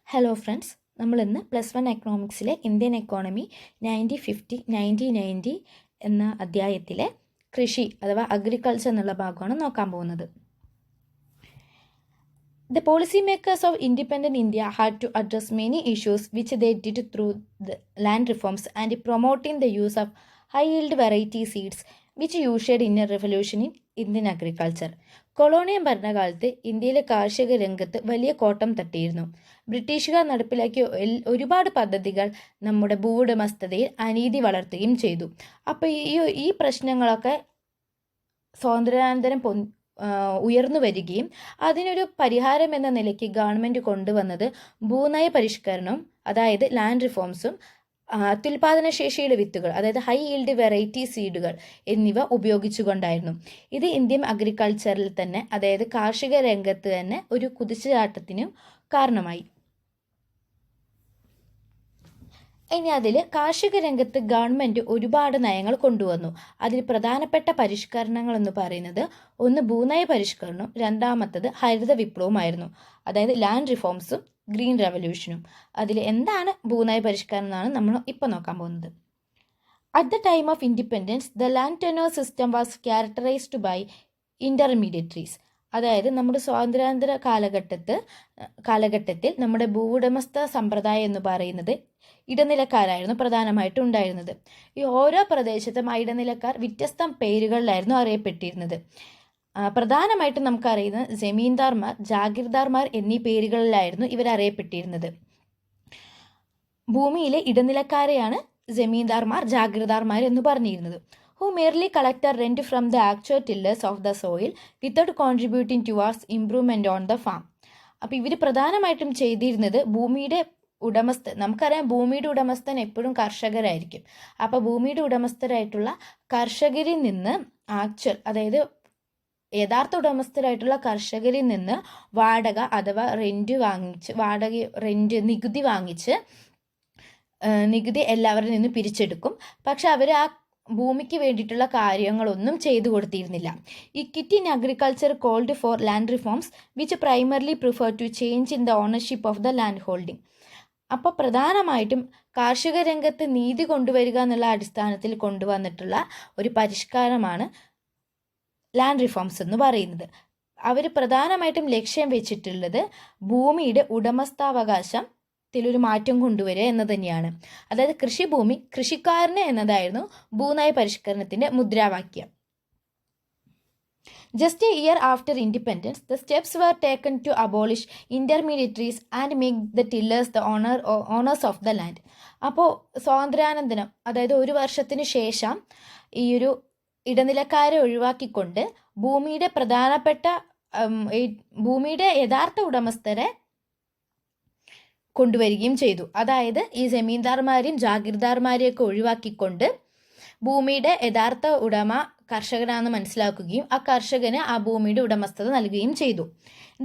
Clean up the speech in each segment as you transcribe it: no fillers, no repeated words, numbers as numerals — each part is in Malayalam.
ഹലോ ഫ്രണ്ട്സ്, നമ്മളിന്ന് +1 എക്കണോമിക്സിലെ ഇന്ത്യൻ എക്കോണമി 1950-1990 എന്ന അധ്യായത്തിലെ കൃഷി അഥവാ അഗ്രികൾച്ചർ എന്നുള്ള ഭാഗമാണ് നോക്കാൻ പോകുന്നത്. The policymakers of independent India had to address many issues which they did through the land reforms and promoting the use of high-yield variety seeds which ushered in a revolution in Indian agriculture. Colonial ഭരണകാലത്ത് ഇന്ത്യയിലെ കാർഷിക രംഗത്ത് വലിയ കോട്ടം തട്ടിയിരുന്നു. ബ്രിട്ടീഷുകാർ നടപ്പിലാക്കിയ ഒരുപാട് പദ്ധതികൾ നമ്മുടെ ഭൂവുടമസ്ഥതയിൽ അനീതി വളർത്തുകയും ചെയ്തു. അപ്പോൾ ഈ പ്രശ്നങ്ങളൊക്കെ സ്വാതന്ത്ര്യാനന്തരം ഉയർന്നു വരികയും അതിനൊരു പരിഹാരം എന്ന നിലയ്ക്ക് ഗവൺമെൻറ് കൊണ്ടുവന്നത് ഭൂനയ പരിഷ്കരണവും അതായത് ലാൻഡ് റിഫോംസും അത്യുൽപാദന ശേഷിയുടെ വിത്തുകൾ അതായത് ഹൈ ഈൽഡ് വെറൈറ്റി സീഡുകൾ എന്നിവ ഉപയോഗിച്ചുകൊണ്ടായിരുന്നു. ഇത് ഇന്ത്യൻ അഗ്രികൾച്ചറിൽ തന്നെ അതായത് കാർഷിക രംഗത്ത് തന്നെ ഒരു കുതിച്ചുചാട്ടത്തിനും കാരണമായി. ഇനി അതിൽ കാർഷിക രംഗത്ത് ഗവൺമെൻറ് ഒരുപാട് നയങ്ങൾ കൊണ്ടുവന്നു. അതിൽ പ്രധാനപ്പെട്ട പരിഷ്കരണങ്ങൾ എന്ന് പറയുന്നത് ഒന്ന് ഭൂനയ പരിഷ്കരണവും രണ്ടാമത്തത് ഹരിത വിപ്ലവമായിരുന്നു. അതായത് ലാൻഡ് റിഫോംസും ഗ്രീൻ റെവല്യൂഷനും. അതിൽ എന്താണ് ഭൂനയ പരിഷ്കരണം എന്നാണ് നമ്മൾ ഇപ്പോൾ നോക്കാൻ പോകുന്നത്. At the time of independence the land tenure system was characterised by intermediaries. അതായത് നമ്മുടെ സ്വാതന്ത്ര്യാനന്തര കാലഘട്ടത്തിൽ നമ്മുടെ ഭൂവുടമസ്ഥ സമ്പ്രദായം എന്ന് പറയുന്നത് ഇടനിലക്കാരായിരുന്നു പ്രധാനമായിട്ടും ഉണ്ടായിരുന്നത്. ഈ ഓരോ പ്രദേശത്തും ആ ഇടനിലക്കാർ വ്യത്യസ്ത പേരുകളിലായിരുന്നു അറിയപ്പെട്ടിരുന്നത്. പ്രധാനമായിട്ടും നമുക്കറിയുന്നത് ജമീന്ദാർമാർ, ജാഗീർദാർമാർ എന്നീ പേരുകളിലായിരുന്നു ഇവരറിയപ്പെട്ടിരുന്നത്. ഭൂമിയിലെ ഇടനിലക്കാരെയാണ് ജമീന്ദാർമാർ, ജാഗീർദാർമാർ എന്ന് പറഞ്ഞിരുന്നത്. who merely collected rent from the actual tillers of the soil without contributing towards improvement on the farm. അപ്പോൾ ഇവർ പ്രധാനമായിട്ടും ചെയ്തിരുന്നത് ഭൂമിയുടെ നമുക്കറിയാം ഭൂമിയുടെ ഉടമസ്ഥൻ എപ്പോഴും കർഷകരായിരിക്കും. അപ്പോൾ ഭൂമിയുടെ ഉടമസ്ഥരായിട്ടുള്ള കർഷകരിൽ നിന്ന് അതായത് യഥാർത്ഥ ഉടമസ്ഥരായിട്ടുള്ള കർഷകരിൽ നിന്ന് വാടക അഥവാ നികുതി വാങ്ങിച്ച് നികുതി എല്ലാവരിൽ നിന്നും പിരിച്ചെടുക്കും. പക്ഷെ അവർ ആ ഭൂമിക്ക് വേണ്ടിയിട്ടുള്ള കാര്യങ്ങളൊന്നും ചെയ്തു കൊടുത്തിരുന്നില്ല. Equity in agriculture called for land reforms which primarily prefer to change in the ownership of the land holding. അപ്പോൾ പ്രധാനമായിട്ടും കാർഷിക രംഗത്ത് നീതി കൊണ്ടുവരിക എന്നുള്ള അടിസ്ഥാനത്തിൽ കൊണ്ടുവന്നിട്ടുള്ള ഒരു പരിഷ്കാരമാണ് ലാൻഡ് റിഫോംസ് എന്ന് പറയുന്നത്. അവർ പ്രധാനമായിട്ടും ലക്ഷ്യം വെച്ചിട്ടുള്ളത് ഭൂമിയുടെ ഉടമസ്ഥാവകാശം ത്തിലൊരു മാറ്റം കൊണ്ടുവരിക എന്ന് തന്നെയാണ്. അതായത് കൃഷിഭൂമി കൃഷിക്കാരന് എന്നതായിരുന്നു ഭൂനയ പരിഷ്കരണത്തിന്റെ മുദ്രാവാക്യം. Just a year after independence the steps were taken to abolish intermediaries and make the tillers the owners of the land. അപ്പോൾ സ്വാതന്ത്ര്യാനന്തരം അതായത് ഒരു വർഷത്തിന് ശേഷം ഈ ഒരു ഇടനിലക്കാരെ ഒഴിവാക്കിക്കൊണ്ട് ഭൂമിയുടെ യഥാർത്ഥ ഉടമസ്ഥരെ കൊണ്ടുവരികയും ചെയ്തു. അതായത് ഈ ജമീന്ദാർമാരെയും ജാഗീർദാർമാരെയൊക്കെ ഒഴിവാക്കിക്കൊണ്ട് ഭൂമിയുടെ യഥാർത്ഥ ഉടമ കർഷകനാണെന്ന് മനസ്സിലാക്കുകയും ആ കർഷകന് ആ ഭൂമിയുടെ ഉടമസ്ഥത നൽകുകയും ചെയ്തു.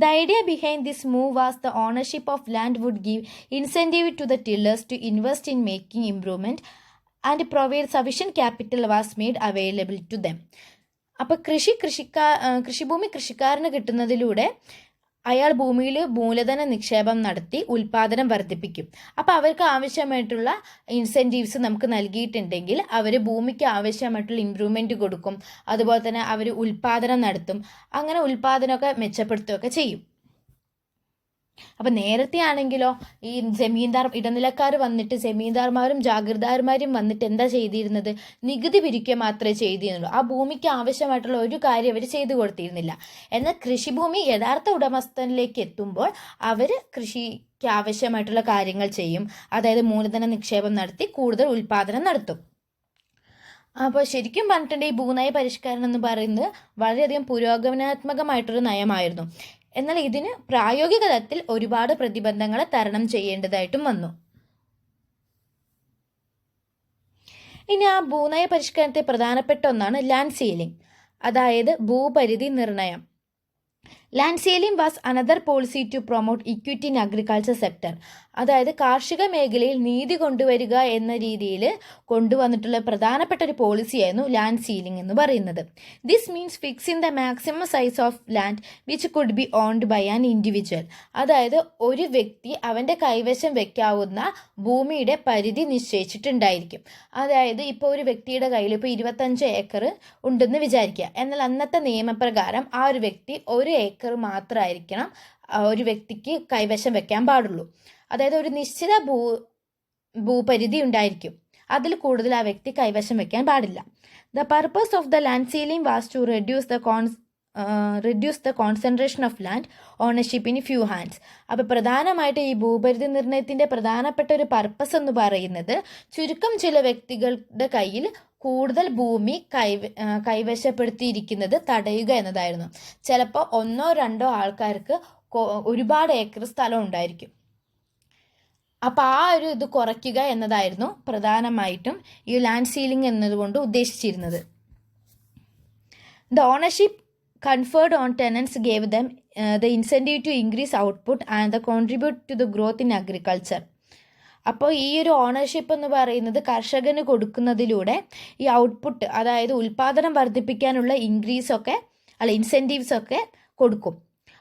The idea behind this move was the ownership of land would give incentive to the tillers to invest in making improvement and provide sufficient capital was made available to them. അപ്പോൾ കൃഷിഭൂമി കൃഷിക്കാരന് കിട്ടുന്നതിലൂടെ അയാൾ ഭൂമിയിൽ മൂലധന നിക്ഷേപം നടത്തി ഉൽപാദനം വർദ്ധിപ്പിക്കും. അപ്പോൾ അവർക്ക് ആവശ്യമായിട്ടുള്ള ഇൻസെൻറ്റീവ്സ് നമുക്ക് നൽകിയിട്ടുണ്ടെങ്കിൽ അവർ ഭൂമിക്ക് ആവശ്യമായിട്ടുള്ള ഇമ്പ്രൂവ്മെൻറ്റ് കൊടുക്കും. അതുപോലെ തന്നെ അവർ ഉൽപാദനം നടത്തും. അങ്ങനെ ഉൽപാദനമൊക്കെ മെച്ചപ്പെടുത്തുകയൊക്കെ ചെയ്യും. അപ്പം നേരത്തെ ആണെങ്കിലോ ഈ ഇടനിലക്കാർ വന്നിട്ട് ജമീന്ദാർമാരും ജാഗീർദാർമാരും വന്നിട്ട് എന്താ ചെയ്തിരുന്നത്? നികുതി പിരിക്കുക മാത്രമേ ചെയ്തിരുന്നുള്ളൂ. ആ ഭൂമിക്ക് ആവശ്യമായിട്ടുള്ള ഒരു കാര്യം അവർ ചെയ്തു കൊടുത്തിരുന്നില്ല. എന്നാൽ കൃഷിഭൂമി യഥാർത്ഥ ഉടമസ്ഥനിലേക്ക് എത്തുമ്പോൾ അവർ കൃഷിക്ക് ആവശ്യമായിട്ടുള്ള കാര്യങ്ങൾ ചെയ്യും. അതായത് മൂലധന നിക്ഷേപം നടത്തി കൂടുതൽ ഉൽപാദനം നടത്തും. അപ്പോൾ ശരിക്കും പറഞ്ഞിട്ടുണ്ടെങ്കിൽ ഈ ഭൂനയ പരിഷ്കരണം എന്ന് പറയുന്നത് വളരെയധികം പുരോഗമനാത്മകമായിട്ടൊരു നയമായിരുന്നു. എന്നാൽ ഇതിന് പ്രായോഗിക തലത്തിൽ ഒരുപാട് പ്രതിബന്ധങ്ങളെ തരണം ചെയ്യേണ്ടതായിട്ടും വന്നു. ഇനി ആ ഭൂനയ പരിഷ്കരണത്തെ പ്രധാനപ്പെട്ട ഒന്നാണ് ലാൻഡ് സീലിംഗ്, അതായത് ഭൂപരിധി നിർണയം. Land ceiling was another policy to promote equity in agriculture sector. അതായത് കാർഷിക മേഖലയിൽ നീതി കൊണ്ടുവരിക എന്ന രീതിയിൽ കൊണ്ടുവന്നിട്ടുള്ള പ്രധാനപ്പെട്ട ഒരു പോളിസിയായിരുന്നു ലാൻഡ് സീലിംഗ് എന്ന് പറയുന്നത്. This means fixing the maximum size of land which could be owned by an individual. അതായത് ഒരു വ്യക്തി അവൻ്റെ കൈവശം വെക്കാവുന്ന ഭൂമിയുടെ പരിധി നിശ്ചയിച്ചിട്ടുണ്ടായിരിക്കും. അതായത് ഇപ്പോൾ ഒരു വ്യക്തിയുടെ കയ്യിൽ ഇപ്പോൾ 25 ഏക്കർ ഉണ്ടെന്ന് വിചാരിക്കുക. എന്നാൽ അന്നത്തെ നിയമപ്രകാരം ആ ഒരു വ്യക്തി 1 ഏക്കർ മാത്രമായിരിക്കണം ഒരു വ്യക്തിക്ക് കൈവശം വെക്കാൻ പാടുള്ളൂ. അതായത് ഒരു നിശ്ചിത ഭൂപരിധി ഉണ്ടായിരിക്കും, അതിൽ കൂടുതൽ ആ വ്യക്തി കൈവശം വെക്കാൻ പാടില്ല. The purpose of the land ceiling was to reduce the concentration of land ownership in few hands. അപ്പോൾ പ്രധാനമായിട്ട് ഈ ഭൂപരിധി നിർണ്ണയത്തിൻ്റെ പ്രധാനപ്പെട്ട ഒരു പർപ്പസ് എന്ന് പറയുന്നത് ചുരുക്കം ചില വ്യക്തികളുടെ കയ്യിൽ കൂടുതൽ ഭൂമി കൈവശപ്പെടുത്തിയിരിക്കുന്നത് തടയുക എന്നതായിരുന്നു. ചിലപ്പോൾ 1-2 ആൾക്കാർക്ക് ഒരുപാട് ഏക്കർ സ്ഥലം ഉണ്ടായിരിക്കും. അപ്പോൾ ആ ഒരു ഇത് കുറയ്ക്കുക എന്നതായിരുന്നു പ്രധാനമായിട്ടും ഈ ലാൻഡ് സീലിംഗ് എന്നതുകൊണ്ട് ഉദ്ദേശിച്ചിരുന്നത്. The ownership conferred on tenants gave them the incentive to increase output and contribute to the growth in agriculture. അപ്പോൾ ഈ ഒരു ഓണർഷിപ്പ് എന്ന് പറയുന്നത് കർഷകന് കൊടുക്കുന്നതിലൂടെ ഈ ഔട്ട്പുട്ട്, അതായത് ഉൽപ്പാദനം വർദ്ധിപ്പിക്കാനുള്ള ഇൻസെൻറ്റീവ്സ് ഒക്കെ കൊടുക്കും.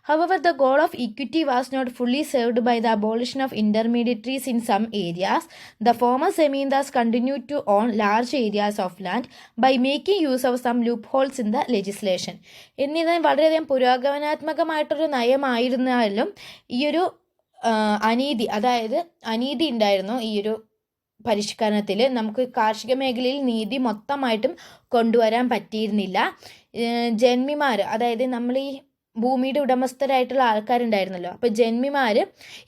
However, the goal of equity was not fully served by the abolition of intermediaries in some areas. The former zamindars continued to own large areas of land by making use of some loopholes in the legislation. എന്നിരുന്നാലും വളരെയധികം പുരോഗമനാത്മകമായിട്ടൊരു നയമായിരുന്നാലും ഈയൊരു അനീതി ഉണ്ടായിരുന്നു ഈ ഒരു പരിഷ്കരണത്തിൽ. നമുക്ക് കാർഷിക മേഖലയിൽ നീതി മൊത്തമായിട്ടും കൊണ്ടുവരാൻ പറ്റിയിരുന്നില്ല. ജന്മിമാർ, അതായത് നമ്മൾ ഈ ഭൂമിയുടെ ഉടമസ്ഥരായിട്ടുള്ള ആൾക്കാരുണ്ടായിരുന്നല്ലോ, അപ്പോൾ ജന്മിമാർ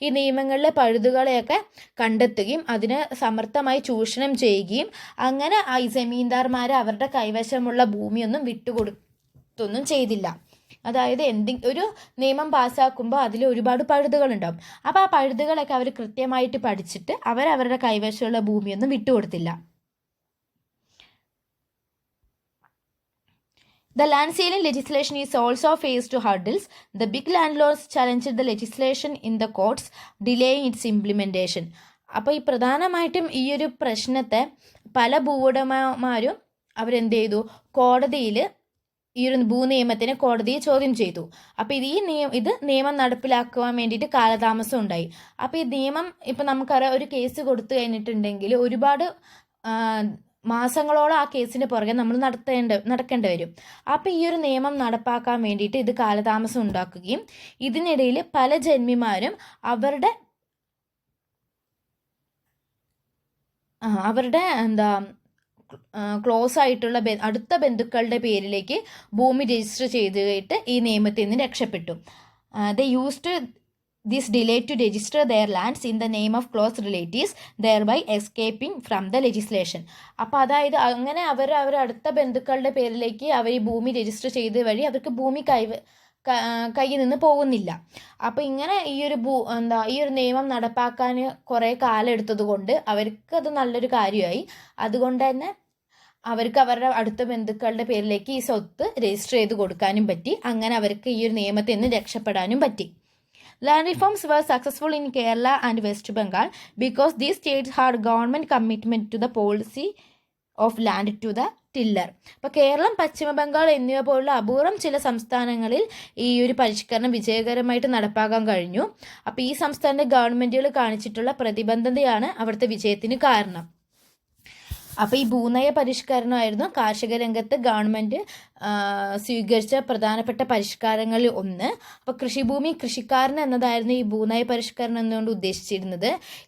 ഈ നിയമങ്ങളിലെ പഴുതുകളെയൊക്കെ കണ്ടെത്തുകയും അതിനെ സമർത്ഥമായി ചൂഷണം ചെയ്യുകയും അങ്ങനെ ഈ ജമീന്ദാർമാർ അവരുടെ കൈവശമുള്ള ഭൂമിയൊന്നും വിട്ടുകൊടുത്തൊന്നും ചെയ്തില്ല. അതായത് ഒരു നിയമം പാസ്സാക്കുമ്പോൾ അതിൽ ഒരുപാട് പഴുതുകളുണ്ടാവും. അപ്പോൾ ആ പഴുതുകളൊക്കെ അവർ കൃത്യമായിട്ട് പഠിച്ചിട്ട് അവരവരുടെ കൈവശമുള്ള ഭൂമിയൊന്നും വിട്ടുകൊടുത്തില്ല. The land ceiling legislation is also faced hurdles. The big landlords challenged the legislation in the courts, delaying its implementation. അപ്പോൾ ഈ പ്രധാനമായിട്ടും ഈ ഒരു പ്രശ്നത്തെ പല ഭൂവുടമമാരും അവരെന്ത് ചെയ്തു, കോടതിയിൽ ഈ ഒരു ഭൂനിയമത്തിനെ കോടതിയെ ചോദ്യം ചെയ്തു. അപ്പോൾ ഇത് നിയമം നടപ്പിലാക്കുവാൻ വേണ്ടിയിട്ട് കാലതാമസം ഉണ്ടായി. അപ്പോൾ ഈ നിയമം ഇപ്പം നമുക്കറിയാം, ഒരു കേസ് കൊടുത്തു കഴിഞ്ഞിട്ടുണ്ടെങ്കിൽ ഒരുപാട് മാസങ്ങളോളം ആ കേസിന് പുറകെ നമ്മൾ നടക്കേണ്ടി വരും. അപ്പോൾ ഈ ഒരു നിയമം നടപ്പാക്കാൻ വേണ്ടിയിട്ട് ഇത് കാലതാമസം ഉണ്ടാക്കുകയും ഇതിനിടയിൽ പല ജന്മിമാരും അവരുടെ ക്ലോസ് ആയിട്ടുള്ള അടുത്ത ബന്ധുക്കളുടെ പേരിലേക്ക് ഭൂമി രജിസ്റ്റർ ചെയ്തിട്ട് ഈ നിയമത്തിൽ നിന്ന് രക്ഷപ്പെട്ടു. They used this delay to register their lands in the name of close relatives, thereby escaping from the legislation. അപ്പോൾ അതായത് അങ്ങനെ അവർ അടുത്ത ബന്ധുക്കളുടെ പേരിലേക്ക് അവർ ഈ ഭൂമി രജിസ്റ്റർ ചെയ്ത് വഴി അവർക്ക് ഭൂമി കയ്യിൽ നിന്ന് പോകുന്നില്ല. അപ്പോൾ ഇങ്ങനെ ഈ ഒരു നിയമം നടപ്പാക്കാൻ കുറേ കാലം എടുത്തത് കൊണ്ട് അവർക്ക് അത് നല്ലൊരു കാര്യമായി. അതുകൊണ്ട് തന്നെ അവർക്ക് അവരുടെ അടുത്ത ബന്ധുക്കളുടെ പേരിലേക്ക് ഈ സ്വത്ത് രജിസ്റ്റർ ചെയ്ത് കൊടുക്കാനും പറ്റി. അങ്ങനെ അവർക്ക് ഈ ഒരു നിയമത്തിൽ നിന്ന് രക്ഷപ്പെടാനും പറ്റി. Land reforms were successful in Kerala and West Bengal because these states had government commitment to the policy of land to the tiller. അപ്പോൾ കേരളം, പശ്ചിമ ബംഗാൾ എന്നിവ പോലുള്ള അപൂർവം ചില സംസ്ഥാനങ്ങളിൽ ഈ ഒരു പരിഷ്കരണം വിജയകരമായിട്ട് നടപ്പാക്കാൻ കഴിഞ്ഞു. അപ്പോൾ ഈ സംസ്ഥാന ഗവൺമെൻറ്റുകൾ കാണിച്ചിട്ടുള്ള പ്രതിബദ്ധതയാണ് അവിടുത്തെ വിജയത്തിന് കാരണം. അപ്പോൾ ഈ ഭൂനയ പരിഷ്കരണമായിരുന്നു കാർഷിക രംഗത്ത് ഗവൺമെൻറ് സ്വീകരിച്ച പ്രധാനപ്പെട്ട പരിഷ്കാരങ്ങളിൽ ഒന്ന്. അപ്പോൾ കൃഷിഭൂമി കൃഷിക്കാരൻ എന്നതായിരുന്നു ഈ ഭൂനയ പരിഷ്കരണം എന്നുകൊണ്ട് ഉദ്ദേശിച്ചിരുന്നത്.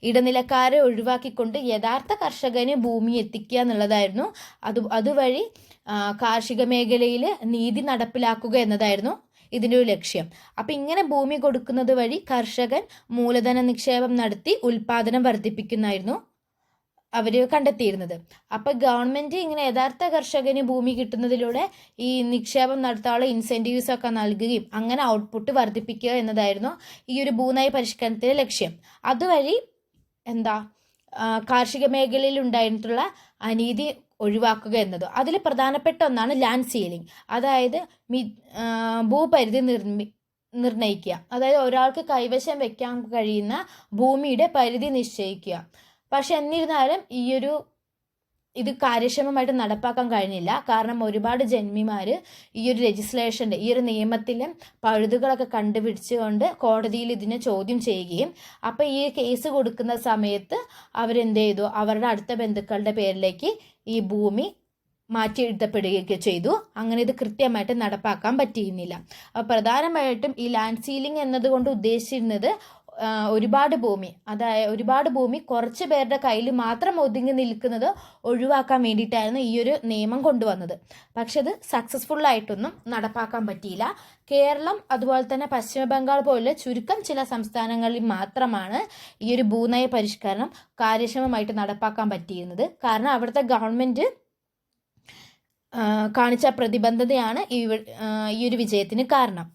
ഇടനിലക്കാരെ ഒഴിവാക്കിക്കൊണ്ട് യഥാർത്ഥ കർഷകന് ഭൂമി എത്തിക്കുക എന്നുള്ളതായിരുന്നു. അതുവഴി കാർഷിക മേഖലയിൽ നീതി നടപ്പിലാക്കുക എന്നതായിരുന്നു ഇതിൻ്റെ ഒരു ലക്ഷ്യം. അപ്പം ഇങ്ങനെ ഭൂമി കൊടുക്കുന്നത് വഴി കർഷകൻ മൂലധന നിക്ഷേപം നടത്തി ഉൽപ്പാദനം വർദ്ധിപ്പിക്കുന്നതായിരുന്നു അവർ കണ്ടെത്തിയിരുന്നത്. അപ്പോൾ ഗവൺമെൻറ് ഇങ്ങനെ യഥാർത്ഥ കർഷകന് ഭൂമി കിട്ടുന്നതിലൂടെ ഈ നിക്ഷേപം നടത്താനുള്ള ഇൻസെൻറ്റീവ്സ് ഒക്കെ നൽകുകയും അങ്ങനെ ഔട്ട്പുട്ട് വർദ്ധിപ്പിക്കുക എന്നതായിരുന്നു ഈ ഒരു ഭൂനയ പരിഷ്കരണത്തിൻ്റെ ലക്ഷ്യം. അതുവഴി കാർഷിക മേഖലയിൽ ഉണ്ടായിട്ടുള്ള അനീതി ഒഴിവാക്കുക എന്നത്. അതിൽ പ്രധാനപ്പെട്ട ഒന്നാണ് ലാൻഡ് സീലിംഗ്. അതായത് ഭൂപരിധി നിർണ്ണയിക്കുക. അതായത് ഒരാൾക്ക് കൈവശം വെക്കാൻ കഴിയുന്ന ഭൂമിയുടെ പരിധി നിശ്ചയിക്കുക. പക്ഷെ എന്നിരുന്നാലും ഇത് കാര്യക്ഷമമായിട്ട് നടപ്പാക്കാൻ കഴിഞ്ഞില്ല. കാരണം ഒരുപാട് ജന്മിമാർ ഈ ഒരു ലെജിസ്ലേഷൻ്റെ ഈ ഒരു നിയമത്തിലെ പഴുതുകളൊക്കെ കണ്ടുപിടിച്ചുകൊണ്ട് കോടതിയിൽ ഇതിനെ ചോദ്യം ചെയ്യുകയും അപ്പോൾ ഈ കേസ് കൊടുക്കുന്ന സമയത്ത് അവരെന്ത് ചെയ്തു, അവരുടെ അടുത്ത ബന്ധുക്കളുടെ പേരിലേക്ക് ഈ ഭൂമി മാറ്റി എഴുതപ്പെടുകയൊക്കെ ചെയ്തു. അങ്ങനെ ഇത് കൃത്യമായിട്ട് നടപ്പാക്കാൻ പറ്റിയിരുന്നില്ല. അപ്പോൾ പ്രധാനമായിട്ടും ഈ ലാൻഡ് സീലിംഗ് എന്നതുകൊണ്ട് ഉദ്ദേശിച്ചിരുന്നത് ഒരുപാട് ഭൂമി കുറച്ച് പേരുടെ കയ്യിൽ മാത്രം ഒതുങ്ങി നിൽക്കുന്നത് ഒഴിവാക്കാൻ വേണ്ടിയിട്ടായിരുന്നു ഈ ഒരു നിയമം കൊണ്ടുവന്നത്. പക്ഷെ അത് സക്സസ്ഫുള്ളായിട്ടൊന്നും നടപ്പാക്കാൻ പറ്റിയില്ല. കേരളം അതുപോലെ തന്നെ പശ്ചിമ ബംഗാൾ പോലുള്ള ചുരുക്കം ചില സംസ്ഥാനങ്ങളിൽ മാത്രമാണ് ഈ ഒരു ഭൂനയ പരിഷ്കരണം കാര്യക്ഷമമായിട്ട് നടപ്പാക്കാൻ പറ്റിയിരുന്നത്. കാരണം അവിടുത്തെ ഗവൺമെൻറ് കാണിച്ച പ്രതിബദ്ധതയാണ് ഈ ഒരു വിജയത്തിന് കാരണം.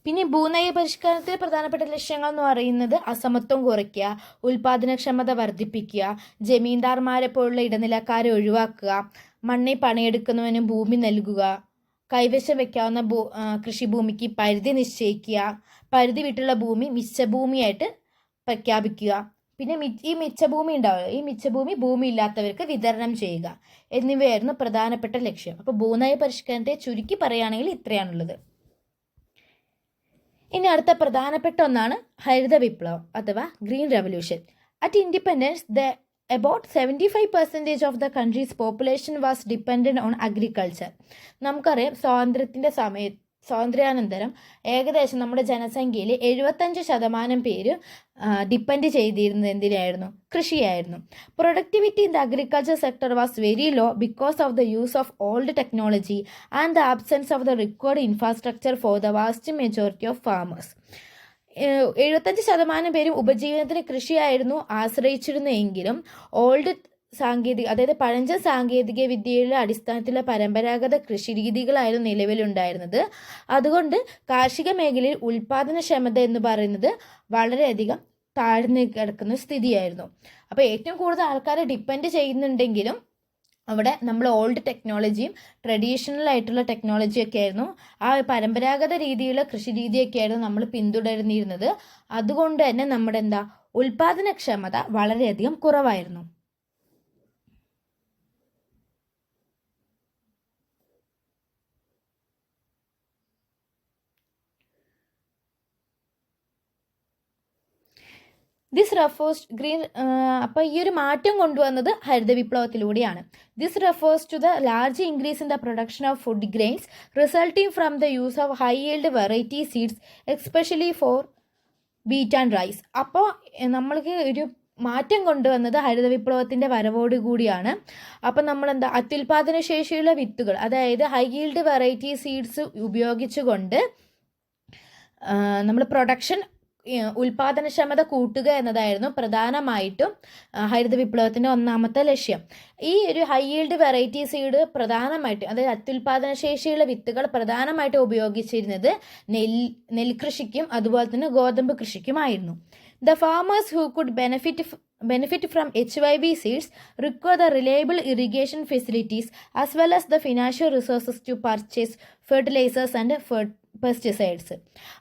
പിന്നെ ഭൂനയ പരിഷ്കരണത്തിൽ പ്രധാനപ്പെട്ട ലക്ഷ്യങ്ങൾ എന്ന് പറയുന്നത് അസമത്വം കുറയ്ക്കുക, ഉൽപാദനക്ഷമത വർദ്ധിപ്പിക്കുക, ജമീന്ദാർമാരെ പോലുള്ള ഇടനിലക്കാരെ ഒഴിവാക്കുക, മണ്ണിൽ പണിയെടുക്കുന്നവന് ഭൂമി നൽകുക, കൈവശം വയ്ക്കാവുന്ന കൃഷിഭൂമിക്ക് പരിധി നിശ്ചയിക്കുക, പരിധി വിട്ടുള്ള ഭൂമി മിച്ചഭൂമിയായിട്ട് പ്രഖ്യാപിക്കുക, പിന്നെ ഈ മിച്ചഭൂമി ഉണ്ടാവുക, ഈ മിച്ചഭൂമി ഭൂമി ഇല്ലാത്തവർക്ക് വിതരണം ചെയ്യുക എന്നിവയായിരുന്നു പ്രധാനപ്പെട്ട ലക്ഷ്യം. അപ്പോൾ ഭൂനയ പരിഷ്കരണത്തെ ചുരുക്കി പറയുകയാണെങ്കിൽ ഇത്രയാണുള്ളത്. ഇനി അടുത്ത പ്രധാനപ്പെട്ട ഒന്നാണ് ഹരിത വിപ്ലവം അഥവാ green revolution. At independence about 75% of the country's population was dependent on agriculture. നമുക്കറിയാം സ്വാതന്ത്ര്യാനന്തരം ഏകദേശം നമ്മുടെ ജനസംഖ്യയിൽ 75% പേര് ഡിപ്പെൻഡ് ചെയ്തിരുന്നത് എന്തിനായിരുന്നു? കൃഷിയായിരുന്നു. Productivity in the agriculture sector was very low because of the use of old technology and the absence of the required infrastructure for the vast majority of farmers. 75% പേരും ഉപജീവനത്തിന് കൃഷിയായിരുന്നു ആശ്രയിച്ചിരുന്നെങ്കിലും അതായത് പഴഞ്ചൻ സാങ്കേതിക വിദ്യയുടെ അടിസ്ഥാനത്തിലുള്ള പരമ്പരാഗത കൃഷി രീതികളായിരുന്നു നിലവിലുണ്ടായിരുന്നത്. അതുകൊണ്ട് കാർഷിക മേഖലയിൽ ഉൽപാദനക്ഷമത എന്ന് പറയുന്നത് വളരെയധികം താഴ്ന്നു കിടക്കുന്ന സ്ഥിതിയായിരുന്നു. അപ്പോൾ ഏറ്റവും കൂടുതൽ ആൾക്കാരെ ഡിപ്പെൻഡ് ചെയ്യുന്നുണ്ടെങ്കിലും അവിടെ നമ്മൾ ഓൾഡ് ടെക്നോളജിയും ട്രഡീഷണൽ ആയിട്ടുള്ള ടെക്നോളജിയൊക്കെ ആയിരുന്നു, ആ പരമ്പരാഗത രീതിയിലുള്ള കൃഷി രീതിയൊക്കെ ആയിരുന്നു നമ്മൾ പിന്തുടർന്നിരുന്നത്. അതുകൊണ്ട് തന്നെ നമ്മുടെ ഉൽപാദനക്ഷമത വളരെയധികം കുറവായിരുന്നു. അപ്പോൾ ഈ ഒരു മാറ്റം കൊണ്ടുവന്നത് ഹരിത വിപ്ലവത്തിലൂടെയാണ്. This refers to the large increase in the production of food grains resulting from the use of high yield variety seeds especially for wheat and rice. അപ്പോൾ നമ്മൾക്ക് ഒരു മാറ്റം കൊണ്ടുവന്നത് ഹരിത വിപ്ലവത്തിൻ്റെ വരവോടുകൂടിയാണ്. അപ്പം അത്യുൽപാദന ശേഷിയുള്ള വിത്തുകൾ, അതായത് ഹൈ ഈൽഡ് വെറൈറ്റി സീഡ്സ് ഉപയോഗിച്ചുകൊണ്ട് നമ്മൾ പ്രൊഡക്ഷൻ ഉൽപാദനക്ഷമത കൂട്ടുക എന്നതായിരുന്നു പ്രധാനമായിട്ടും ഹരിത വിപ്ലവത്തിൻ്റെ ഒന്നാമത്തെ ലക്ഷ്യം. ഈ ഒരു ഹൈ ഈൽഡ് വെറൈറ്റി സീഡ് പ്രധാനമായിട്ടും, അതായത് അത്യുൽപാദനശേഷിയുള്ള വിത്തുകൾ പ്രധാനമായിട്ട് ഉപയോഗിച്ചിരുന്നത് നെൽകൃഷിക്കും അതുപോലെ തന്നെ ഗോതമ്പ് കൃഷിക്കുമായിരുന്നു. The farmers who could benefit from HYV seeds require the reliable irrigation facilities as well as the financial resources to purchase fertilizers and pesticides.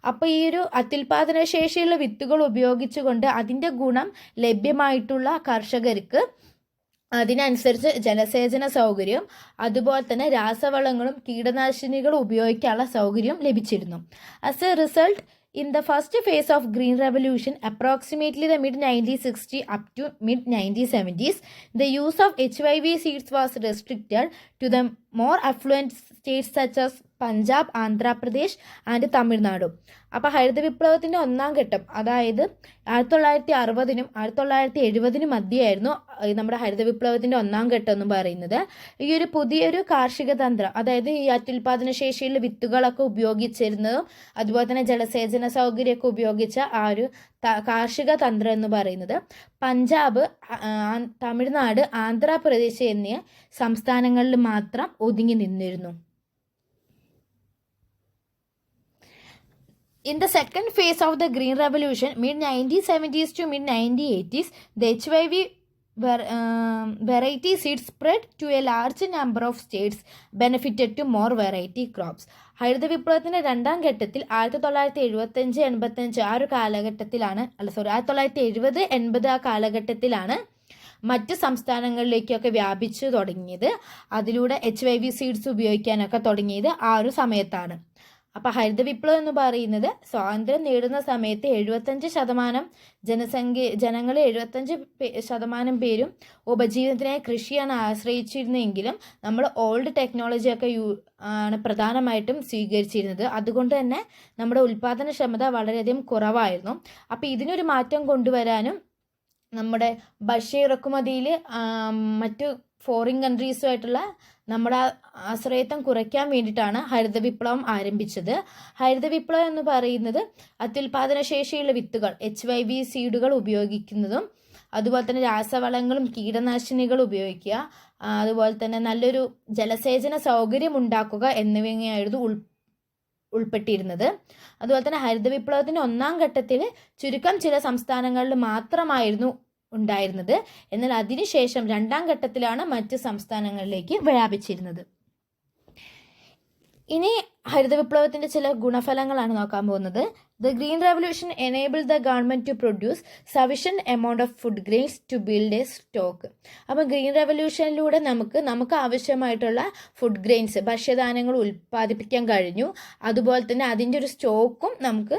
അപ്പോൾ ഈ ഒരു അത്യുൽപാദന ശേഷിയുള്ള വിത്തുകൾ ഉപയോഗിച്ചുകൊണ്ട് അതിൻ്റെ ഗുണം ലഭ്യമായിട്ടുള്ള കർഷകർക്ക് അതിനനുസരിച്ച് ജലസേചന സൗകര്യം അതുപോലെ തന്നെ രാസവളങ്ങളും കീടനാശിനികളും ഉപയോഗിക്കാനുള്ള സൗകര്യം ലഭിച്ചിരുന്നു. As A result, in the first phase of Green Revolution, approximately the mid-1960s up to mid-1970s, the use of HYV seeds was restricted to the more affluent states such as Punjab, Andhra Pradesh and Tamil Nadu. അപ്പോൾ ഹരിത വിപ്ലവത്തിൻ്റെ ഒന്നാം ഘട്ടം, അതായത് 1960-നും 1970-നും മധ്യയായിരുന്നു നമ്മുടെ ഹരിത വിപ്ലവത്തിൻ്റെ ഒന്നാം ഘട്ടം എന്ന് പറയുന്നത്. ഈ ഒരു പുതിയൊരു കാർഷിക തന്ത്രം, അതായത് ഈ അത്യുൽപാദന ശേഷിയുള്ള വിത്തുകളൊക്കെ ഉപയോഗിച്ചിരുന്നതും അതുപോലെ തന്നെ ജലസേചന സൗകര്യമൊക്കെ ഉപയോഗിച്ച ആ ഒരു കാർഷിക തന്ത്രം എന്ന് പറയുന്നത് പഞ്ചാബ്, തമിഴ്നാട്, ആന്ധ്രാപ്രദേശ് എന്നീ സംസ്ഥാനങ്ങളിൽ മാത്രം ഒതുങ്ങി നിന്നിരുന്നു. In the second phase of the Green Revolution, mid-1970s to mid-1980s, the HYV variety seeds spread to a large number of states, benefited to more variety crops. ഹരിത വിപ്ലവത്തിൻ്റെ രണ്ടാം ഘട്ടത്തിൽ 1975-85 ആ ഒരു കാലഘട്ടത്തിലാണ് 1970-80 ആ കാലഘട്ടത്തിലാണ് മറ്റ് സംസ്ഥാനങ്ങളിലേക്കൊക്കെ വ്യാപിച്ചു തുടങ്ങിയത്. അതിലൂടെ HIV സീഡ്സ് ഉപയോഗിക്കാനൊക്കെ തുടങ്ങിയത് ആ ഒരു സമയത്താണ്. അപ്പോൾ ഹരിത വിപ്ലവം എന്ന് പറയുന്നത് സ്വാതന്ത്ര്യം നേടുന്ന സമയത്ത് 75% ജനങ്ങൾ 75% പേരും ഉപജീവനത്തിനായി കൃഷിയാണ് ആശ്രയിച്ചിരുന്നെങ്കിലും നമ്മൾ ഓൾഡ് ടെക്നോളജിയൊക്കെ ആണ് പ്രധാനമായിട്ടും സ്വീകരിച്ചിരുന്നത്. അതുകൊണ്ട് തന്നെ നമ്മുടെ ഉൽപ്പാദനക്ഷമത വളരെയധികം കുറവായിരുന്നു. അപ്പോൾ ഇതിനൊരു മാറ്റം കൊണ്ടുവരാനും നമ്മുടെ ഭക്ഷ്യ ഇറക്കുമതിയിൽ മറ്റു ഫോറിൻ കൺട്രീസുമായിട്ടുള്ള നമ്മുടെ ആശ്രയത്വം കുറയ്ക്കാൻ വേണ്ടിയിട്ടാണ് ഹരിത വിപ്ലവം ആരംഭിച്ചത്. ഹരിത വിപ്ലവം എന്ന് പറയുന്നത് അത്യുൽപാദനശേഷിയുള്ള വിത്തുകൾ HIV സീഡുകൾ ഉപയോഗിക്കുന്നതും അതുപോലെ തന്നെ രാസവളങ്ങളും കീടനാശിനികളും ഉപയോഗിക്കുക, അതുപോലെ തന്നെ നല്ലൊരു ജലസേചന സൗകര്യം ഉണ്ടാക്കുക എന്നിവയായിരുന്നു ഉൾപ്പെട്ടിരുന്നത്. അതുപോലെ തന്നെ ഹരിത വിപ്ലവത്തിൻ്റെ ഒന്നാം ഘട്ടത്തിൽ ചുരുക്കം ചില സംസ്ഥാനങ്ങളിൽ മാത്രമായിരുന്നു ഉണ്ടായിരുന്നത്. എന്നാൽ അതിനുശേഷം രണ്ടാം ഘട്ടത്തിലാണ് മറ്റ് സംസ്ഥാനങ്ങളിലേക്ക് വ്യാപിച്ചിരുന്നത്. ഇനി ഹരിത വിപ്ലവത്തിൻ്റെ ചില ഗുണഫലങ്ങളാണ് നോക്കാൻ പോകുന്നത്. The green revolution enable the government to produce sufficient amount of food grains to build a stock. അപ്പോൾ ഗ്രീൻ റെവല്യൂഷനിലൂടെ നമുക്ക് ആവശ്യമായിട്ടുള്ള ഫുഡ് ഗ്രെയിൻസ് ഭക്ഷ്യധാന്യങ്ങൾ ഉൽപ്പാദിപ്പിക്കാൻ കഴിഞ്ഞു. അതുപോലെ തന്നെ അതിൻ്റെ ഒരു സ്റ്റോക്കും നമുക്ക്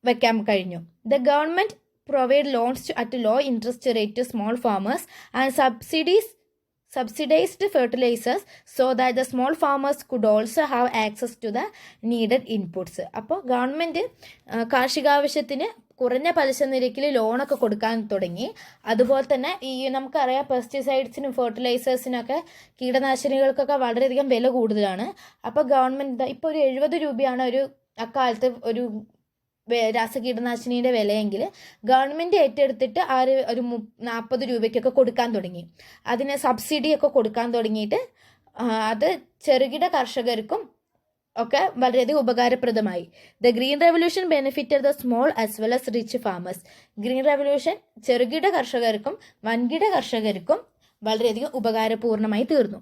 വെക്കാൻ കഴിഞ്ഞു. The government provide loans at a low interest rate to small farmers and subsidized fertilizers so that the small farmers could also have access to the needed inputs. അപ്പോൾ ഗവൺമെൻറ് കാർഷികാവശ്യത്തിന് കുറഞ്ഞ പലിശ നിരക്കിൽ ലോണൊക്കെ കൊടുക്കാൻ തുടങ്ങി. അതുപോലെ തന്നെ നമുക്കറിയാം പെസ്റ്റിസൈഡ്സിനും ഫെർട്ടിലൈസേഴ്സിനൊക്കെ കീടനാശിനികൾക്കൊക്കെ വളരെയധികം വില കൂടുതലാണ്. അപ്പോൾ ഗവൺമെൻറ് ഇപ്പോൾ ഒരു 70 രൂപയാണ് അക്കാലത്ത് ഒരു രാസകീടനാശിനിയുടെ വിലയെങ്കിൽ ഗവൺമെൻറ് ഏറ്റെടുത്തിട്ട് ഒരു 40 രൂപയ്ക്കൊക്കെ കൊടുക്കാൻ തുടങ്ങി. അതിന് സബ്സിഡിയൊക്കെ കൊടുക്കാൻ തുടങ്ങിയിട്ട് അത് ചെറുകിട കർഷകർക്കും ഒക്കെ വളരെയധികം ഉപകാരപ്രദമായി. The green revolution benefited the small as well as rich farmers. Green revolution ചെറുകിട കർഷകർക്കും വൻകിട കർഷകർക്കും വളരെയധികം ഉപകാരപൂർണമായി തീർന്നു.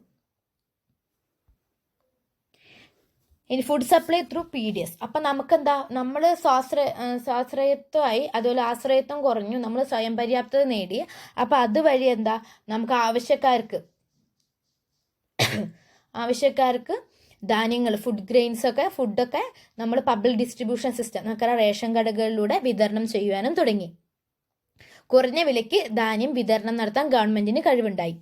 ഇനി ഫുഡ് സപ്ലൈ ത്രൂ PDS. അപ്പം നമുക്കെന്താ, നമ്മൾ സ്വാശ്രയത്വമായി, അതുപോലെ ആശ്രയത്വം കുറഞ്ഞു, നമ്മൾ സ്വയം പര്യാപ്തത നേടി. അപ്പം അതുവഴി എന്താ, നമുക്ക് ആവശ്യക്കാർക്ക് ധാന്യങ്ങൾ ഫുഡൊക്കെ നമ്മൾ പബ്ലിക് ഡിസ്ട്രിബ്യൂഷൻ സിസ്റ്റം നമുക്കറിയാം റേഷൻ കടകളിലൂടെ വിതരണം ചെയ്യുവാനും തുടങ്ങി. കുറഞ്ഞ വിലയ്ക്ക് ധാന്യം വിതരണം നടത്താൻ ഗവൺമെൻറ്റിന് കഴിവുണ്ടായി.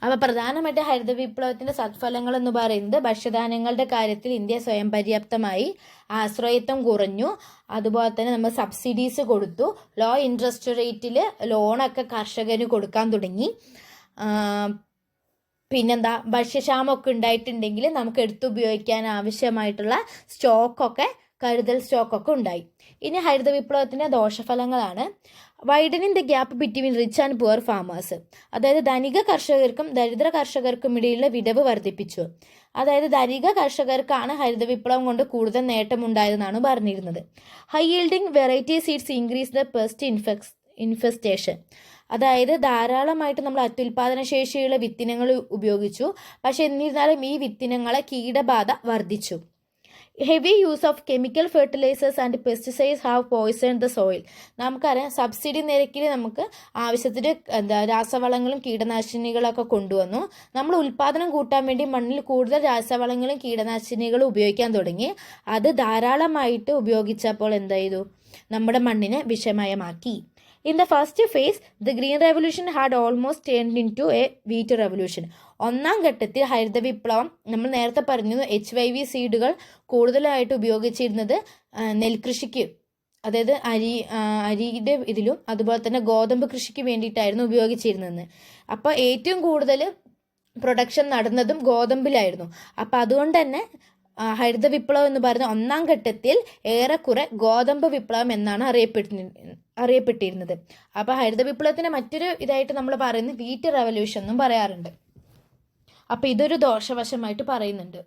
അപ്പോൾ പ്രധാനമായിട്ട് ഹരിത വിപ്ലവത്തിൻ്റെ സത്ഫലങ്ങൾ എന്ന് പറയുന്നത് ഭക്ഷ്യധാന്യങ്ങളുടെ കാര്യത്തിൽ ഇന്ത്യ സ്വയം പര്യാപ്തമായി, ആശ്രയത്വം കുറഞ്ഞു, അതുപോലെ തന്നെ നമ്മൾ സബ്സിഡീസ് കൊടുത്തു, ലോ ഇൻട്രസ്റ്റ് റേറ്റിൽ ലോണൊക്കെ കർഷകന് കൊടുക്കാൻ തുടങ്ങി. പിന്നെന്താ, ഭക്ഷ്യക്ഷാമമൊക്കെ ഉണ്ടായിട്ടുണ്ടെങ്കിൽ നമുക്ക് എടുത്തുപയോഗിക്കാൻ ആവശ്യമായിട്ടുള്ള കരുതൽ സ്റ്റോക്കൊക്കെ ഉണ്ടായി. ഇനി ഹരിത വിപ്ലവത്തിൻ്റെ ദോഷഫലങ്ങളാണ്. Widening the gap between rich and poor farmers. അതായത് ധനിക കർഷകർക്കും ദരിദ്ര കർഷകർക്കും ഇടയിലുള്ള വിടവ് വർദ്ധിപ്പിച്ചു. അതായത് ധനിക കർഷകർക്കാണ് ഹരിത വിപ്ലവം കൊണ്ട് കൂടുതൽ നേട്ടമുണ്ടായതെന്നാണ് പറഞ്ഞിരുന്നത്. High yielding variety seeds increase the pest infestation. അതായത് ധാരാളമായിട്ട് നമ്മൾ അത്യുൽപാദന ശേഷിയുള്ള വിത്തിനങ്ങൾ ഉപയോഗിച്ചു. പക്ഷെ എന്നിരുന്നാലും ഈ വിത്തിനങ്ങളെ കീടബാധ വർദ്ധിച്ചു. Heavy use of chemical fertilizers and pesticides have poisoned the soil. നമുക്കറിയാം സബ്സിഡി നിരക്കിൽ നമുക്ക് ആവശ്യത്തിന് രാസവളങ്ങളും കീടനാശിനികളൊക്കെ കൊണ്ടുവന്നു. നമ്മൾ ഉൽപ്പാദനം കൂട്ടാൻ വേണ്ടി മണ്ണിൽ കൂടുതൽ രാസവളങ്ങളും കീടനാശിനികളും ഉപയോഗിക്കാൻ തുടങ്ങി. അത് ധാരാളമായിട്ട് ഉപയോഗിച്ചപ്പോൾ എന്ത് ചെയ്തു, നമ്മുടെ മണ്ണിനെ വിഷമയമാക്കി. In the first phase, the Green Revolution had almost turned into a wheat revolution. ഒന്നാം ഘട്ടത്തിൽ ഹരിത വിപ്ലവം, നമ്മൾ നേരത്തെ പറഞ്ഞു HIV സീഡുകൾ കൂടുതലായിട്ട് ഉപയോഗിച്ചിരുന്നത് നെൽകൃഷിക്ക്, അതായത് അരിയുടെ ഇതിലും അതുപോലെ തന്നെ ഗോതമ്പ് കൃഷിക്ക് വേണ്ടിയിട്ടായിരുന്നു ഉപയോഗിച്ചിരുന്നതെന്ന്. അപ്പോൾ ഏറ്റവും കൂടുതൽ പ്രൊഡക്ഷൻ നടന്നതും ഗോതമ്പിലായിരുന്നു. അപ്പോൾ അതുകൊണ്ട് തന്നെ ഹരിത വിപ്ലവം എന്ന് പറയുന്ന ഒന്നാം ഘട്ടത്തിൽ ഏറെക്കുറെ ഗോതമ്പ് വിപ്ലവം എന്നാണ് അറിയപ്പെട്ടിരുന്നത്. അപ്പോൾ ഹരിത വിപ്ലവത്തിന് മറ്റൊരു ഇതായിട്ട് നമ്മൾ പറയുന്നത് വീറ്റ് റെവല്യൂഷൻ എന്നും പറയാറുണ്ട്. അപ്പോൾ ഇതൊരു ദോഷവശമായിട്ട് പറയുന്നുണ്ട്.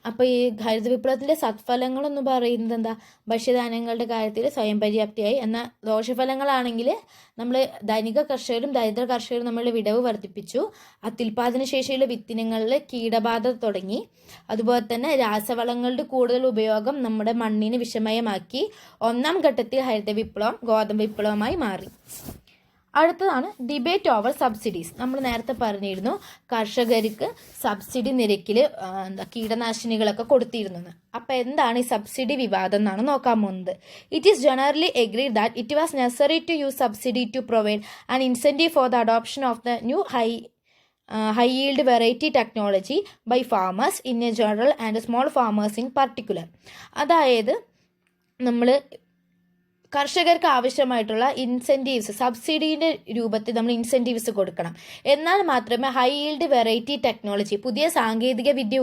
അപ്പോൾ ഈ ഹരിത വിപ്ലവത്തിൻ്റെ സത്ഫലങ്ങളെന്ന് പറയുന്നത് എന്താ? ഭക്ഷ്യധാന്യങ്ങളുടെ കാര്യത്തിൽ സ്വയം പര്യാപ്തിയായി. എന്നാൽ ദോഷഫലങ്ങളാണെങ്കിൽ നമ്മൾ ധനിക കർഷകരും ദരിദ്ര കർഷകരും നമ്മളുടെ വിടവ് വർദ്ധിപ്പിച്ചു. അത്യുൽപാദന ശേഷിയുള്ള വിത്തിനങ്ങളിൽ കീടബാധ തുടങ്ങി. അതുപോലെ തന്നെ രാസവളങ്ങളുടെ കൂടുതൽ ഉപയോഗം നമ്മുടെ മണ്ണിന് വിഷമയമാക്കി. ഒന്നാം ഘട്ടത്തിൽ ഹരിത വിപ്ലവം ഗോതമ്പ് വിപ്ലവമായി മാറി. അടുത്തതാണ് ഡിബേറ്റ് ഓവർ സബ്സിഡീസ്. നമ്മൾ നേരത്തെ പറഞ്ഞിരുന്നു കർഷകർക്ക് സബ്സിഡി നിരക്കിൽ കീടനാശിനികളൊക്കെ കൊടുത്തിരുന്നു. അപ്പോൾ എന്താണ് ഈ സബ്സിഡി വിവാദം എന്നാണ് നോക്കാൻ പോകുന്നത്. It is generally agreed that it was necessary to use subsidy to provide an incentive for the adoption of the new high yield variety technology by farmers in a general and small farmers in particular. അതായത് നമ്മൾ കർഷകർക്ക് ആവശ്യമായിട്ടുള്ള ഇൻസെൻറ്റീവ്സ് സബ്സിഡീൻ്റെ രൂപത്തിൽ നമ്മൾ ഇൻസെൻറ്റീവ്സ് കൊടുക്കണം. എന്നാൽ മാത്രമേ ഹൈ ഈൽഡ് വെറൈറ്റി ടെക്നോളജി പുതിയ സാങ്കേതിക വിദ്യ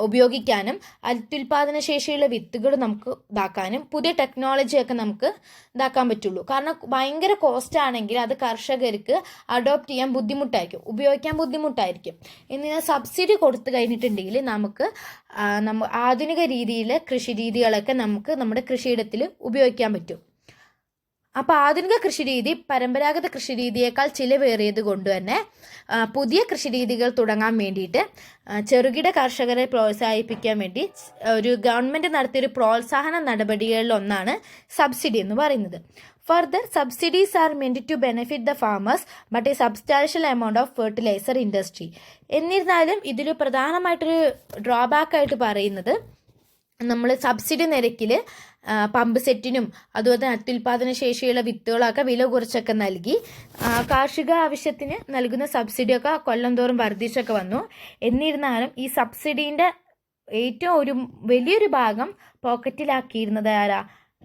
ഉപയോഗിക്കാനും അത്യുൽപാദന ശേഷിയുള്ള വിത്തുകൾ നമുക്ക് ഇതാക്കാനും പുതിയ ടെക്നോളജിയൊക്കെ നമുക്ക് ഇതാക്കാൻ പറ്റുള്ളൂ. കാരണം ഭയങ്കര കോസ്റ്റ് ആണെങ്കിൽ അത് കർഷകർക്ക് അഡോപ്റ്റ് ചെയ്യാൻ ബുദ്ധിമുട്ടായിരിക്കും, ഉപയോഗിക്കാൻ ബുദ്ധിമുട്ടായിരിക്കും. എന്നാൽ സബ്സിഡി കൊടുത്തു കഴിഞ്ഞിട്ടുണ്ടെങ്കിൽ നമുക്ക് ആധുനിക രീതിയിലെ കൃഷി രീതികളൊക്കെ നമുക്ക് നമ്മുടെ കൃഷിയിടത്തിൽ ഉപയോഗിക്കാൻ പറ്റും. അപ്പോൾ ആധുനിക കൃഷിരീതി പരമ്പരാഗത കൃഷിരീതിയേക്കാൾ ചിലവേറിയത് കൊണ്ട് തന്നെ പുതിയ കൃഷിരീതികൾ തുടങ്ങാൻ വേണ്ടിയിട്ട് ചെറുകിട കർഷകരെ പ്രോത്സാഹിപ്പിക്കാൻ വേണ്ടി ഒരു ഗവൺമെൻറ് നടത്തിയൊരു പ്രോത്സാഹന നടപടികളിലൊന്നാണ് സബ്സിഡി എന്ന് പറയുന്നത്. Further subsidies are meant to benefit the farmers but a substantial amount of fertilizer industry. എന്നിരുന്നാലും ഇതിൽ പ്രധാനമായിട്ടൊരു ഡ്രോബാക്കായിട്ട് പറയുന്നത് നമ്മൾ സബ്സിഡി നിരക്കിൽ പമ്പ് സെറ്റിനും അതുപോലെ തന്നെ അത്യുൽപാദന ശേഷിയുള്ള വിത്തുകളൊക്കെ വില കുറച്ചൊക്കെ നൽകി കാർഷിക ആവശ്യത്തിന് നൽകുന്ന സബ്സിഡിയൊക്കെ കൊല്ലം തോറും വർദ്ധിച്ചൊക്കെ വന്നു. എന്നിരുന്നാലും ഈ സബ്സിഡീൻ്റെ ഏറ്റവും ഒരു വലിയൊരു ഭാഗം പോക്കറ്റിലാക്കിയിരുന്നത് ആരാ?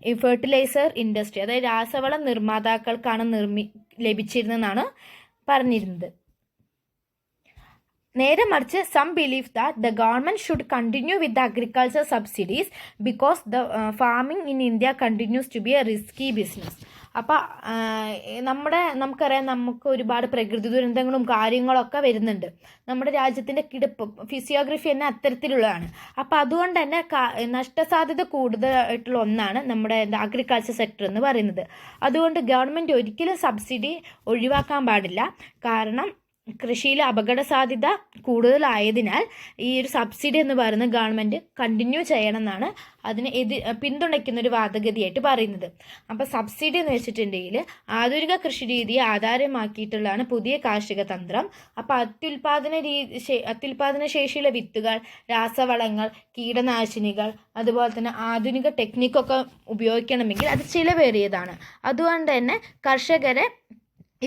ഈ ഫെർട്ടിലൈസർ ഇൻഡസ്ട്രി, അതായത് രാസവള നിർമ്മാതാക്കൾക്കാണ് ലഭിച്ചിരുന്നതെന്നാണ് പറഞ്ഞിരുന്നത്. നേരെ മറിച്ച് some believe that the government should continue with the agriculture subsidies because the farming in India continues to be a risky business. അപ്പോൾ നമുക്കറിയാം, നമുക്ക് ഒരുപാട് പ്രകൃതി ദുരന്തങ്ങളും കാര്യങ്ങളൊക്കെ വരുന്നുണ്ട്. നമ്മുടെ രാജ്യത്തിൻ്റെ കിടപ്പ് ഫിസിയോഗ്രഫി തന്നെ അത്തരത്തിലുള്ളതാണ്. അപ്പോൾ അതുകൊണ്ട് തന്നെ നഷ്ടസാധ്യത കൂടുതലായിട്ടുള്ള ഒന്നാണ് നമ്മുടെ അഗ്രികൾച്ചർ സെക്ടർ എന്ന് പറയുന്നത്. അതുകൊണ്ട് ഗവൺമെൻറ് ഒരിക്കലും സബ്സിഡി ഒഴിവാക്കാൻ പാടില്ല. കാരണം കൃഷിയിൽ അപകട സാധ്യത കൂടുതലായതിനാൽ ഈ ഒരു സബ്സിഡി എന്ന് പറയുന്നത് ഗവൺമെൻറ് കണ്ടിന്യൂ ചെയ്യണം എന്നാണ് അതിന് പിന്തുണയ്ക്കുന്ന ഒരു വാദഗതിയായിട്ട് പറയുന്നത്. അപ്പോൾ സബ്സിഡി എന്ന് വെച്ചിട്ടുണ്ടെങ്കിൽ ആധുനിക കൃഷി രീതിയെ ആധാരമാക്കിയിട്ടുള്ളതാണ് പുതിയ കാർഷിക തന്ത്രം. അപ്പോൾ അത്യുൽപാദന ശേഷിയുള്ള വിത്തുകൾ, രാസവളങ്ങൾ, കീടനാശിനികൾ, അതുപോലെ തന്നെ ആധുനിക ടെക്നിക്കൊക്കെ ഉപയോഗിക്കണമെങ്കിൽ അത് ചിലവേറിയതാണ്. അതുകൊണ്ട് തന്നെ കർഷകരെ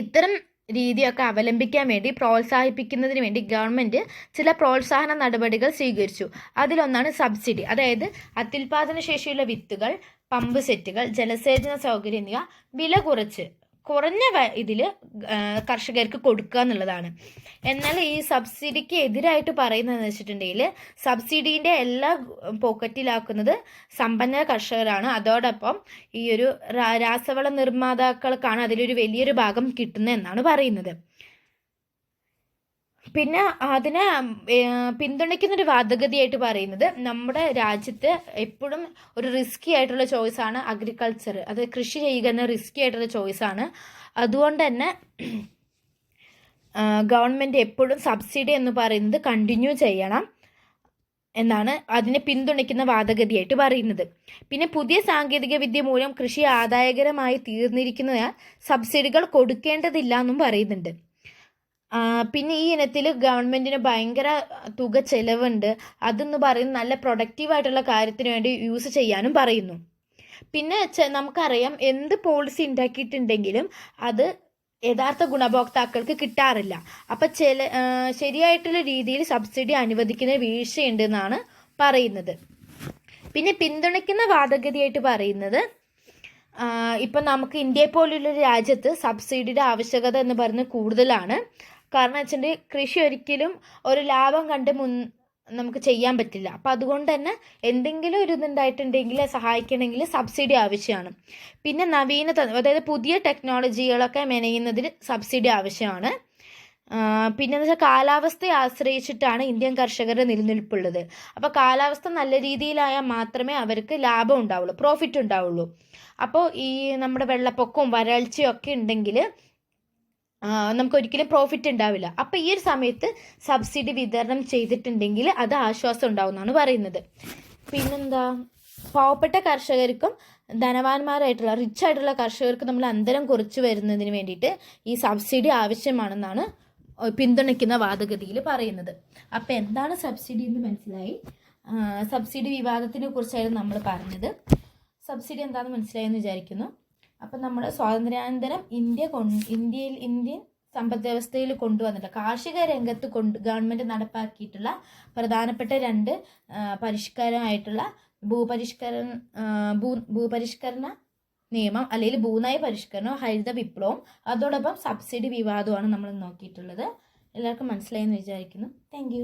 ഇത്തരം രീതിയൊക്കെ അവലംബിക്കാൻ വേണ്ടി പ്രോത്സാഹിപ്പിക്കുന്നതിന് വേണ്ടി ഗവൺമെൻറ് ചില പ്രോത്സാഹന നടപടികൾ സ്വീകരിച്ചു. അതിലൊന്നാണ് സബ്സിഡി. അതായത് അത്യുൽപാദന ശേഷിയുള്ള വിത്തുകൾ, പമ്പ് സെറ്റുകൾ, ജലസേചന സൗകര്യം എന്നിവ വില കുറഞ്ഞ ഇതിൽ കർഷകർക്ക് കൊടുക്കുക എന്നുള്ളതാണ്. എന്നാൽ ഈ സബ്സിഡിക്ക് എതിരായിട്ട് പറയുന്നതെന്ന് വെച്ചിട്ടുണ്ടെങ്കിൽ സബ്സിഡീൻ്റെ എല്ലാ പോക്കറ്റിലാക്കുന്നത് സമ്പന്ന കർഷകരാണ്. അതോടൊപ്പം ഈ ഒരു രാസവള നിർമ്മാതാക്കൾക്കാണ് അതിലൊരു വലിയൊരു ഭാഗം കിട്ടുന്നത് എന്നാണ് പറയുന്നത്. പിന്നെ അതിനെ പിന്തുണയ്ക്കുന്നൊരു വാദഗതിയായിട്ട് പറയുന്നത് നമ്മുടെ രാജ്യത്ത് എപ്പോഴും ഒരു റിസ്കി ആയിട്ടുള്ള ചോയ്സാണ് അഗ്രികൾച്ചർ. അത് കൃഷി ചെയ്യുക എന്ന റിസ്കി ആയിട്ടുള്ള ചോയ്സാണ്. അതുകൊണ്ട് തന്നെ ഗവൺമെൻറ് എപ്പോഴും സബ്സിഡി എന്ന് പറയുന്നത് കണ്ടിന്യൂ ചെയ്യണം എന്നാണ് അതിനെ പിന്തുണയ്ക്കുന്ന വാദഗതിയായിട്ട് പറയുന്നത്. പിന്നെ പുതിയ സാങ്കേതിക വിദ്യ മൂലം കൃഷി ആദായകരമായി തീർന്നിരിക്കുന്നതിനാൽ സബ്സിഡികൾ കൊടുക്കേണ്ടതില്ല എന്നും പറയുന്നുണ്ട്. പിന്നെ ഈ ഇനത്തിൽ ഗവൺമെൻറ്റിന് ഭയങ്കര തുക ചിലവുണ്ട്. അതെന്ന് പറയുന്നത് നല്ല പ്രൊഡക്റ്റീവായിട്ടുള്ള കാര്യത്തിന് വേണ്ടി യൂസ് ചെയ്യാനും പറയുന്നു. പിന്നെ നമുക്കറിയാം, എന്ത് പോളിസി ഉണ്ടാക്കിയിട്ടുണ്ടെങ്കിലും അത് യഥാർത്ഥ ഗുണഭോക്താക്കൾക്ക് കിട്ടാറില്ല. അപ്പം ശരിയായിട്ടുള്ള രീതിയിൽ സബ്സിഡി അനുവദിക്കുന്ന വീഴ്ചയുണ്ട് എന്നാണ് പറയുന്നത്. പിന്നെ പിന്തുണയ്ക്കുന്ന വാദഗതിയായിട്ട് പറയുന്നത് ഇപ്പം നമുക്ക് ഇന്ത്യയെ പോലുള്ളൊരു രാജ്യത്ത് സബ്സിഡിയുടെ ആവശ്യകത എന്ന് പറയുന്നത് കൂടുതലാണ്. കാരണം വെച്ചിട്ടുണ്ടെങ്കിൽ കൃഷി ഒരിക്കലും ഒരു ലാഭം കണ്ട് നമുക്ക് ചെയ്യാൻ പറ്റില്ല. അപ്പോൾ അതുകൊണ്ട് തന്നെ എന്തെങ്കിലും ഒരു ഇതുണ്ടായിട്ടുണ്ടെങ്കിൽ സഹായിക്കണമെങ്കിൽ സബ്സിഡി ആവശ്യമാണ്. പിന്നെ അതായത് പുതിയ ടെക്നോളജികളൊക്കെ മെനയുന്നതിന് സബ്സിഡി ആവശ്യമാണ്. പിന്നെന്ന് വെച്ചാൽ കാലാവസ്ഥയെ ആശ്രയിച്ചിട്ടാണ് ഇന്ത്യൻ കർഷകരുടെ നിലനിൽപ്പുള്ളത്. അപ്പോൾ കാലാവസ്ഥ നല്ല രീതിയിലായാൽ മാത്രമേ അവർക്ക് ലാഭം ഉണ്ടാവുള്ളൂ, പ്രോഫിറ്റ് ഉണ്ടാവുള്ളൂ. അപ്പോൾ ഈ നമ്മുടെ വെള്ളപ്പൊക്കവും വരൾച്ചയും ഒക്കെ ഉണ്ടെങ്കിൽ നമുക്കൊരിക്കലും പ്രോഫിറ്റ് ഉണ്ടാവില്ല. അപ്പോൾ ഈ ഒരു സമയത്ത് സബ്സിഡി വിതരണം ചെയ്തിട്ടുണ്ടെങ്കിൽ അത് ആശ്വാസം ഉണ്ടാവും എന്നാണ് പറയുന്നത്. പിന്നെന്താ, പാവപ്പെട്ട കർഷകർക്കും ധനവാന്മാരായിട്ടുള്ള റിച്ച് ആയിട്ടുള്ള കർഷകർക്ക് നമ്മൾ അന്തരം കുറച്ച് വരുന്നതിന് വേണ്ടിയിട്ട് ഈ സബ്സിഡി ആവശ്യമാണെന്നാണ് പിന്തുണയ്ക്കുന്ന വാദഗതിയിൽ പറയുന്നത്. അപ്പോൾ എന്താണ് സബ്സിഡി എന്ന് മനസ്സിലായി. സബ്സിഡി വിവാദത്തിനെ കുറിച്ചായിരുന്നു നമ്മൾ പറഞ്ഞത്. സബ്സിഡി എന്താണെന്ന് മനസ്സിലായെന്ന് വിചാരിക്കുന്നു. അപ്പം നമ്മൾ സ്വാതന്ത്ര്യാനന്തരം ഇന്ത്യൻ സമ്പദ് വ്യവസ്ഥയിൽ കൊണ്ടുവന്നിട്ട് കാർഷിക രംഗത്ത് ഗവൺമെൻറ് നടപ്പാക്കിയിട്ടുള്ള പ്രധാനപ്പെട്ട 2 പരിഷ്കാരമായിട്ടുള്ള ഭൂപരിഷ്കരണ നിയമം അല്ലെങ്കിൽ ഭൂനയ പരിഷ്കരണം, ഹരിത വിപ്ലവം, അതോടൊപ്പം സബ്സിഡി വിവാദമാണ് നമ്മൾ നോക്കിയിട്ടുള്ളത്. എല്ലാവർക്കും മനസ്സിലായെന്ന് വിചാരിക്കുന്നു. താങ്ക്